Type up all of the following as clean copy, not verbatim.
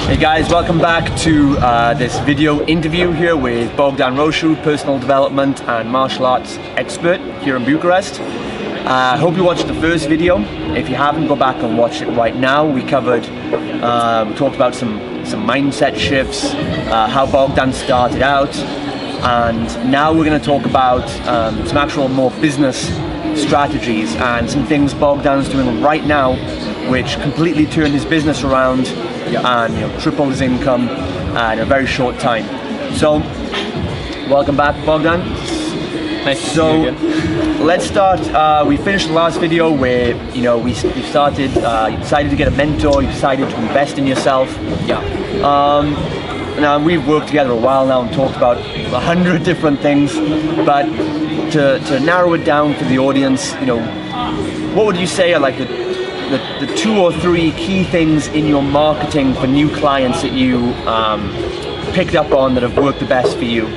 Hey guys, welcome back to this video interview here with Bogdan Rosu, personal development and martial arts expert here in Bucharest. I hope you watched the first video. If you haven't, go back and watch it right now. We talked about some mindset shifts, how Bogdan started out, and now we're going to talk about some actual more business strategies and some things Bogdan's doing right now which completely turned his business around and tripled his income in a very short time. So, welcome back, Bogdan. Nice to see you again. Let's start. We finished the last video where you decided to get a mentor. You decided to invest in yourself. Yeah. Now we've worked together a while now and talked about 100 different things, but to narrow it down for the audience, what would you say are like the 2 or 3 key things in your marketing for new clients that you picked up on that have worked the best for you?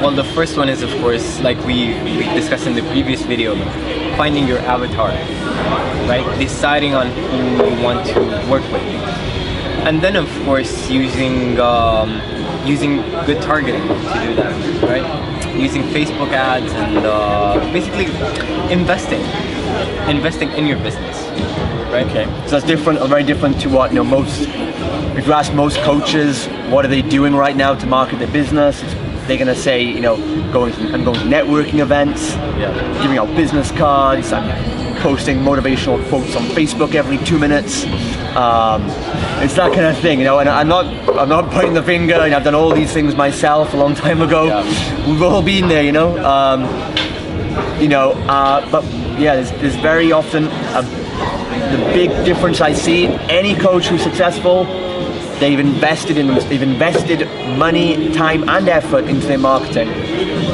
Well, the first one is, of course, like we discussed in the previous video, finding your avatar, right? Deciding on who you want to work with. And then, of course, using good targeting to do that, right? Using Facebook ads and basically investing in your business, right? Okay. So that's different, very different to what if you ask most coaches, what are they doing right now to market their business? They're going to say, I'm going to networking events, giving out business cards, I'm posting motivational quotes on Facebook every 2 minutes. It's that kind of thing, and I'm not pointing the finger, and I've done all these things myself a long time ago. Yeah. We've all been there, but yeah, there's very often the big difference I see. Any coach who's successful, they've invested money, time, and effort into their marketing.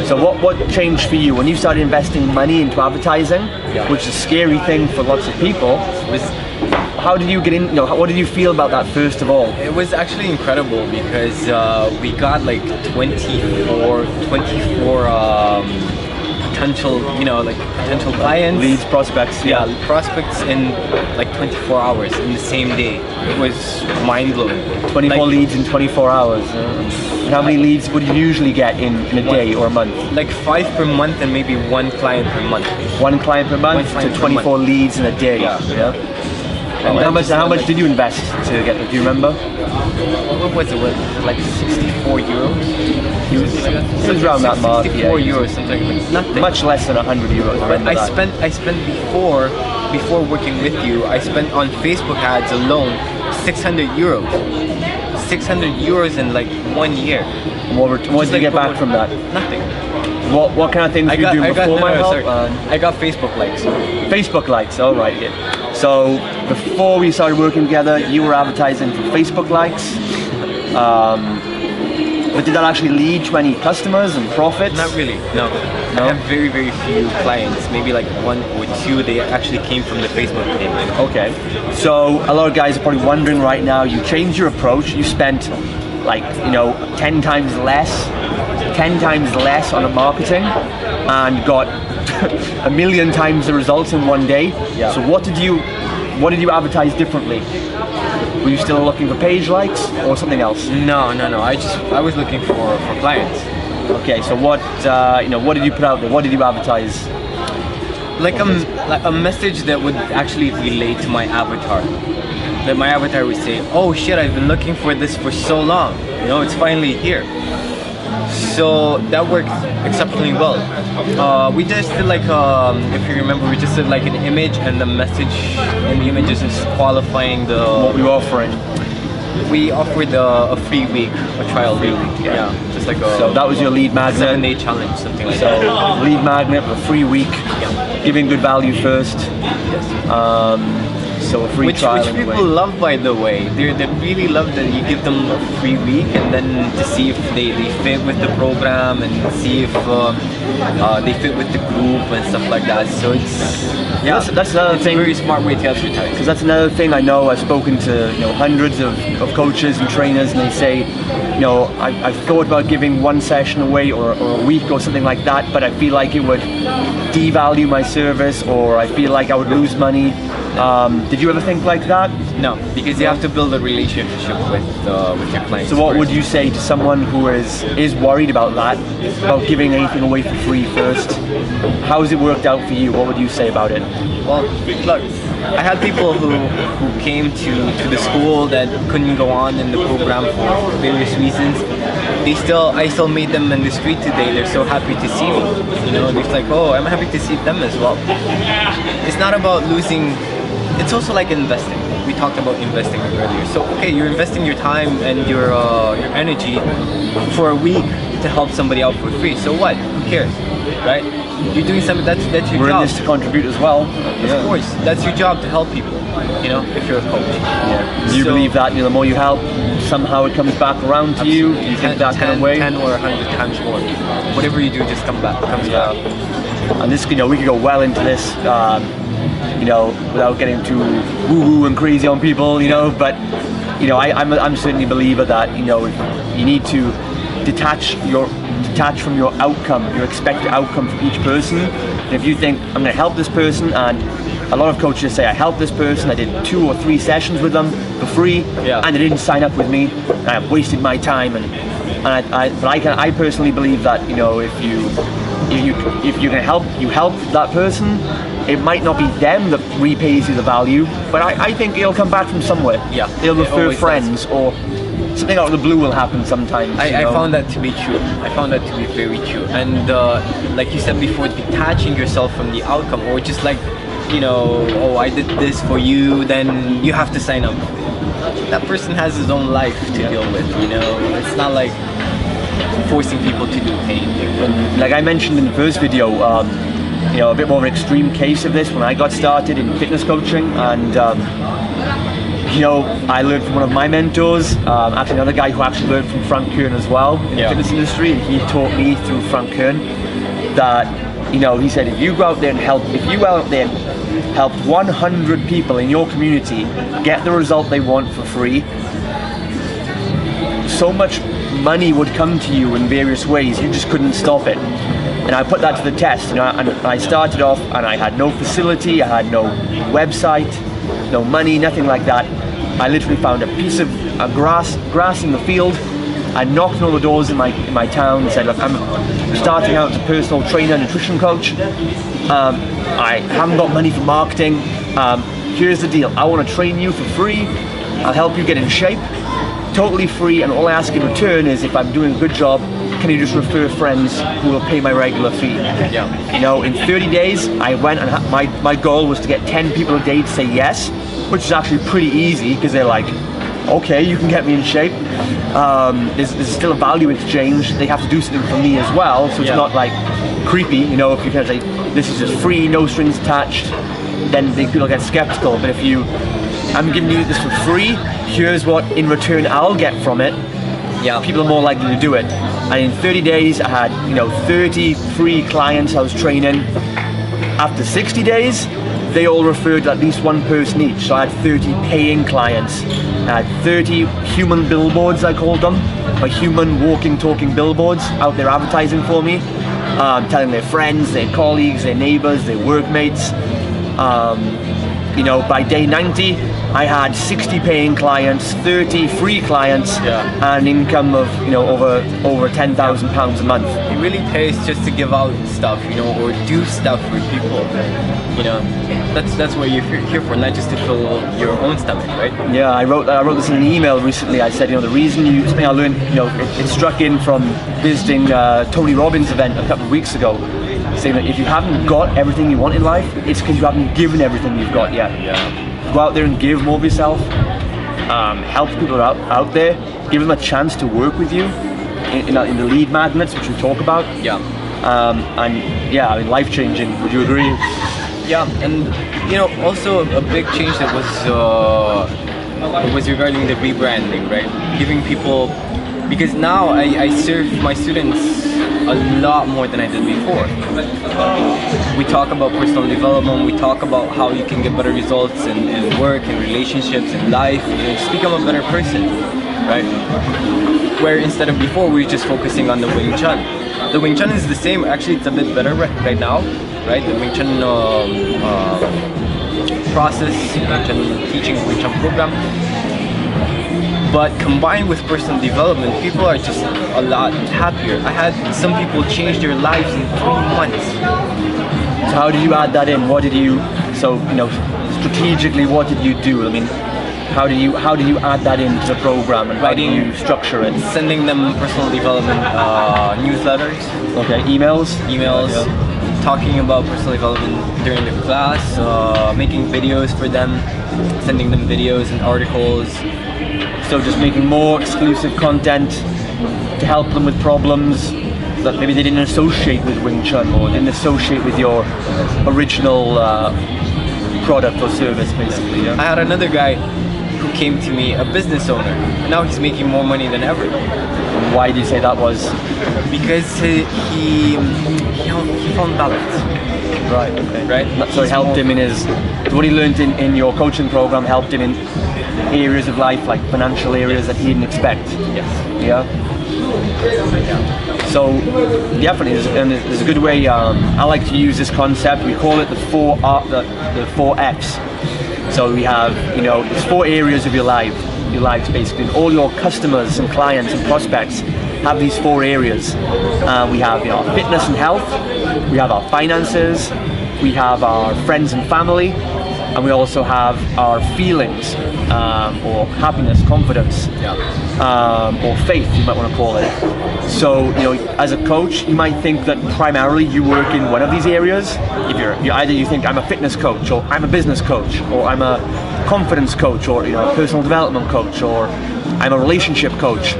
So what changed for you when you started investing money into advertising, which is a scary thing for lots of people? How did you get in? What did you feel about that first of all? It was actually incredible because we got like 24 potential clients, leads, prospects. Prospects in like 24 hours in the same day. It was mind blowing. 24 leads in 24 hours. And how many leads would you usually get in a day or a month? Like 5 per month and maybe 1 client per month. 1 client per month to 24 leads in a day. Yeah. And how much did you invest to get that? Do you remember? What was it? Like 64 euros? It was around that mark. 64 euros, something like that. Nothing. Much less than 100 euros. But I spent before working with you, I spent on Facebook ads alone 600 euros. 600 euros in like 1 year. What did you get back from that? Nothing. What kind of things were you doing before my help? I got Facebook likes. Facebook likes, all right. Yeah. So before we started working together, you were advertising for Facebook likes. But did that actually lead to any customers and profits? Not really, no. I have very, very few clients, maybe like 1 or 2, they actually came from the Facebook page. Okay, so a lot of guys are probably wondering right now, you changed your approach, you spent 10 times less on marketing and got a million times the results in one day. Yeah. So what did you advertise differently? Were you still looking for page likes or something else? No. I was looking for clients. Okay, so what did you put out there? What did you advertise? Like a message that would actually relate to my avatar. That my avatar would say, "Oh shit, I've been looking for this for so long. It's finally here." So that worked exceptionally well. We just did if you remember, we just did like an image, and the message in the image is just qualifying what we were offering. We offered a free week, a trial week. Yeah. Just like so that was your lead magnet. 7-day challenge, something like that. So lead magnet for a free week. Yeah. Giving good value first. Yes. So a free trial. Which people love, by the way. They really love that you give them a free week, and then to see if they fit with the program and see if they fit with the group and stuff like that. So it's that's another thing. A very smart way to advertise. Because that's another thing I know. I've spoken to hundreds of coaches and trainers, and they say, I've thought about giving 1 session away or a week or something like that, but I feel like it would devalue my service, or I feel like I would lose money. Did you ever think like that? No, because you have to build a relationship with your clients. So what first. would you say to someone who is worried about that, about giving anything away for free first? How has it worked out for you? What would you say about it? Well, look, I had people who came to the school that couldn't go on in the program for various reasons. I still meet them in the street today. They're so happy to see me. You know, it's like, oh, I'm happy to see them as well. It's not about losing. It's also like investing. We talked about investing earlier. So okay, you're investing your time and your energy for a week to help somebody out for free. So what? Who cares, right? You're doing something that's your job. We're in this to contribute as well. Of course, that's your job to help people. You know, if you're a coach. Yeah. Do you believe that the more you help, somehow it comes back around to you? Do you think that kind of way? 10 or 100 times more. Whatever you do, just comes back. And this, we could go well into this, without getting too woo-woo and crazy on people, but, I'm certainly a believer that, you need to detach from your outcome, your expected outcome from each person. And if you think, I'm going to help this person, and a lot of coaches say, I helped this person, I did 2 or 3 sessions with them for free, and they didn't sign up with me, and I've wasted my time. But I personally believe that, if you're going to help that person, it might not be them that repays you the value, but I think it'll come back from somewhere. Yeah, they'll refer friends, or something out of the blue will happen sometimes. I found that to be true. I found that to be very true. And like you said before, detaching yourself from the outcome, or just like, oh, I did this for you, then you have to sign up. That person has his own life to deal with, It's not like forcing people to do anything. Like I mentioned in the first video, a bit more of an extreme case of this when I got started in fitness coaching, and I learned from one of my mentors, actually another guy who actually learned from Frank Kern as well in the fitness industry, and he taught me through Frank Kern that, he said, if you out there helped 100 people in your community get the result they want for free, so much money would come to you in various ways, you just couldn't stop it. And I put that to the test, and I started off and I had no facility, I had no website, no money, nothing like that. I literally found a piece of grass in the field. I knocked on all the doors in my town and said, look, I'm starting out as a personal trainer, nutrition coach. I haven't got money for marketing. Here's the deal. I want to train you for free. I'll help you get in shape, totally free, and all I ask in return is if I'm doing a good job, can you just refer friends who will pay my regular fee? In 30 days, I went and my goal was to get 10 people a day to say yes, which is actually pretty easy because they're like, okay, you can get me in shape. There's still a value exchange. They have to do something for me as well, so it's not like creepy, if you kind of say, this is just free, no strings attached, then people get skeptical. But if I'm giving you this for free, here's what in return I'll get from it, people are more likely to do it. And in 30 days, I had 30 free clients I was training. After 60 days, they all referred at least one person each. So I had 30 paying clients. I had 30 human billboards, I called them, or human walking, talking billboards out there advertising for me, telling their friends, their colleagues, their neighbors, their workmates. By day 90, I had 60 paying clients, 30 free clients, and an income of over £10,000 a month. It really pays just to give out stuff, or do stuff for people. That's what you're here for, not just to fill your own stomach, right? Yeah, I wrote this in an email recently. I said, the reason something I learned, it struck in from visiting Tony Robbins' event a couple of weeks ago, saying that if you haven't got everything you want in life, it's because you haven't given everything you've got yet. Go out there and give more of yourself. Help people out there. Give them a chance to work with you in the lead magnets, which we talk about. Life changing. Would you agree? Yeah, and also a big change that was regarding the rebranding, right? Giving people, because now I serve my students a lot more than I did before. We talk about personal development, we talk about how you can get better results in work, in relationships, in life, just become a better person, right? Where instead of before, we were just focusing on the Wing Chun. The Wing Chun is the same, actually it's a bit better right now, right? The Wing Chun process, Wing Chun teaching, Wing Chun program. But combined with personal development, people are just a lot happier. I had some people change their lives in 3 months. So how did you add that in? What did you, strategically, what did you do? I mean, how do you add that into the program, and how do you structure it? Sending them personal development newsletters. Okay, emails, talking about personal development during the class, making videos for them, sending them videos and articles. So just making more exclusive content to help them with problems that maybe they didn't associate with Wing Chun, or didn't associate with your original product or service, basically. Yeah? I had another guy who came to me, a business owner, and now he's making more money than ever. Why do you say that was? Because he found balance. Right, okay. Right? So it helped him in his, what he learned in your coaching program helped him in areas of life, like financial areas that he didn't expect. Yes. Yeah? So definitely, there's a good way, I like to use this concept, we call it the four F's. So we have, there's 4 areas of your lives basically. All your customers and clients and prospects have these 4 areas. We have our fitness and health, we have our finances, we have our friends and family, and we also have our feelings, or happiness, confidence, or faith, you might want to call it. So, as a coach, you might think that primarily you work in one of these areas. If either you think I'm a fitness coach, or I'm a business coach, or I'm a confidence coach, or a personal development coach, or I'm a relationship coach.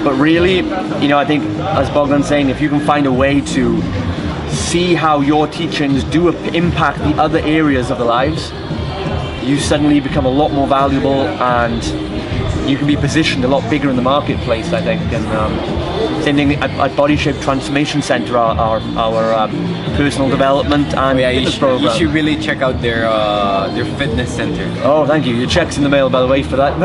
But really, I think, as Bogdan's saying, if you can find a way to see how your teachings do impact the other areas of their lives, you suddenly become a lot more valuable, and you can be positioned a lot bigger in the marketplace, I think. And same thing at Body Shape Transformation Center, our personal development and fitness program. You should really check out their fitness center. Oh, thank you. Your check's in the mail, by the way, for that.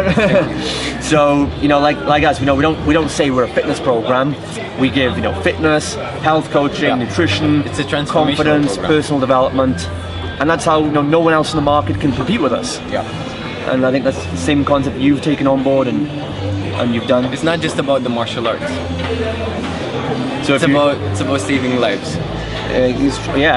So, like us, we don't say we're a fitness program. We give, fitness, health coaching, nutrition, it's a confidence, program. personal development, and that's how no one else in the market can compete with us. Yeah. And I think that's the same concept you've taken on board and you've done. It's not just about the martial arts. So it's about saving lives.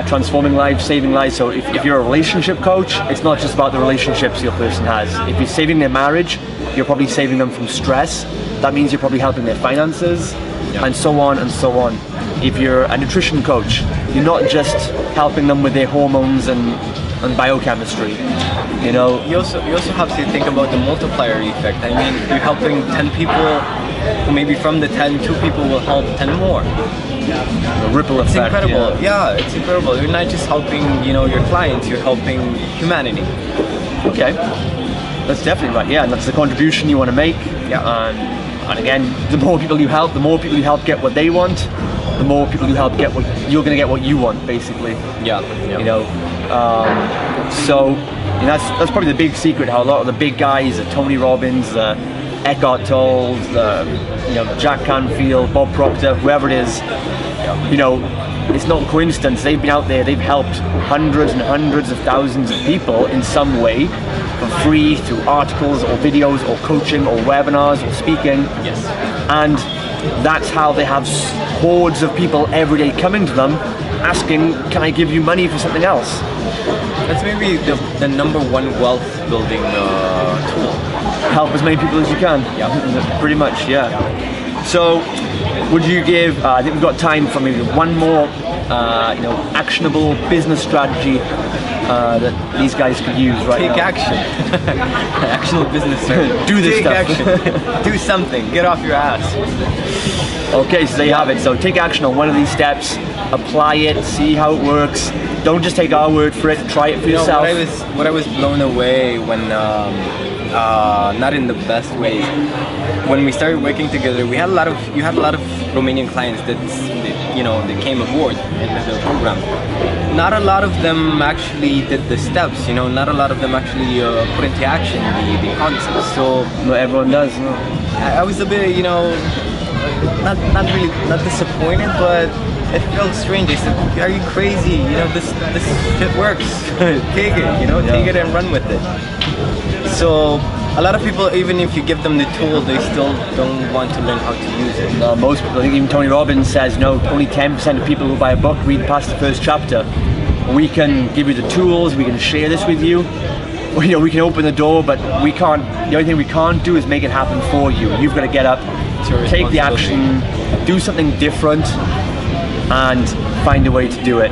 Transforming lives, saving lives. So if you're a relationship coach, it's not just about the relationships your person has. If you're saving their marriage, you're probably saving them from stress. That means you're probably helping their finances, and so on and so on. If you're a nutrition coach, you're not just helping them with their hormones and biochemistry. You also have to think about the multiplier effect. I mean, you're helping 10 people, maybe from the 10, 2 people will help 10 more. The ripple effect. It's incredible. Yeah, it's incredible. You're not just helping, your clients, you're helping humanity. Okay, that's definitely right. Yeah, and that's the contribution you want to make. Yeah. And again, the more people you help get what they want, the more people you help get what you're going to get what you want, basically. Yeah. So that's probably the big secret. How a lot of the big guys, Tony Robbins, Eckhart Tolle, Jack Canfield, Bob Proctor, whoever it is, it's not a coincidence. They've been out there. They've helped hundreds and hundreds of thousands of people in some way, for free, through articles or videos or coaching or webinars or speaking. Yes. And that's how they have hordes of people every day coming to them asking, can I give you money for something else? That's maybe the number one wealth building tool. Help as many people as you can. Yeah. Pretty much, yeah. So would you give, I think we've got time for maybe one more actionable business strategy that these guys could use right now. Take action. Actionable business strategy. Do this Take stuff. action. Do something. Get off your ass. Okay, so there you have it. So take action on one of these steps, apply it, see how it works. Don't just take our word for it, try it for yourself. What I was blown away when, not in the best ways, when we started working together, you had a lot of Romanian clients that came aboard in the program. Not a lot of them actually did the steps, not a lot of them actually put into action the concepts. So not everyone does, no. I was a bit, not disappointed, but it felt strange. I said, "Are you crazy? You know, this shit works. Take it. You know, take it and run with it." So a lot of people, even if you give them the tool, they still don't want to learn how to use it. Most people, I think even Tony Robbins says, no, only 10% of people who buy a book read past the first chapter. We can give you the tools, we can share this with you. You know, we can open the door, but we can't. The only thing we can't do is make it happen for you. You've got to get up, take the action, do something different, and find a way to do it.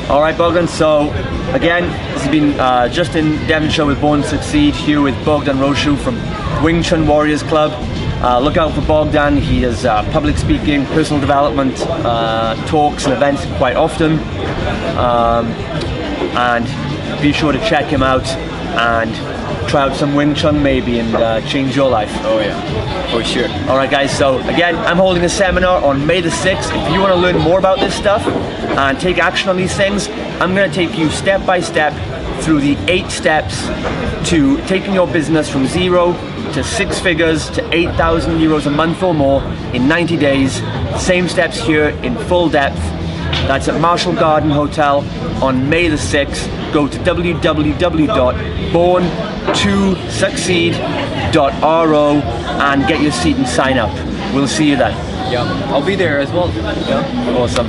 All right, Bogdan. So again, this has been Justin Devonshire with Born2Succeed, here with Bogdan Rosu from Wing Chun Warriors Club. Look out for Bogdan. He does public speaking, personal development talks and events quite often. And be sure to check him out and try out some Wing Chun maybe and change your life. Oh yeah, for sure. All right, guys. So again, I'm holding a seminar on May the 6th. If you want to learn more about this stuff and take action on these things, I'm going to take you step by step through the 8 steps to taking your business from 0 to 6 figures to 8,000 euros a month or more in 90 days. Same steps here in full depth. That's at Marshall Garden Hotel on May the 6th. Go to www.born2succeed.ro and get your seat and sign up. We'll see you then. Yeah, I'll be there as well. Yeah. Awesome.